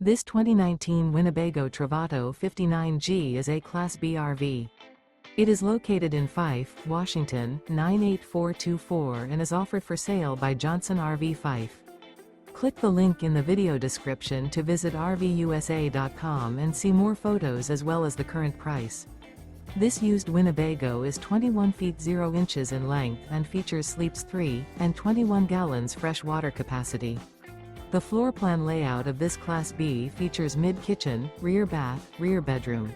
This 2019 Winnebago Travato 59G is a Class B RV. It is located in Fife, Washington, 98424 and is offered for sale by Johnson RV Fife. Click the link in the video description to visit RVUSA.com and see more photos as well as the current price. This used Winnebago is 21 feet 0 inches in length and features sleeps 3 and 21 gallons fresh water capacity. The floor plan layout of this Class B features mid-kitchen, rear bath, rear bedroom.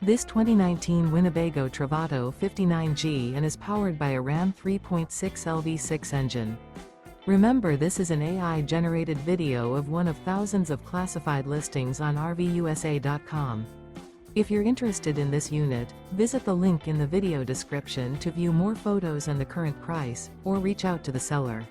This 2019 Winnebago Travato 59G and is powered by a Ram 3.6 LV6 engine. Remember, this is an AI-generated video of one of thousands of classified listings on RVUSA.com. If you're interested in this unit, visit the link in the video description to view more photos and the current price, or reach out to the seller.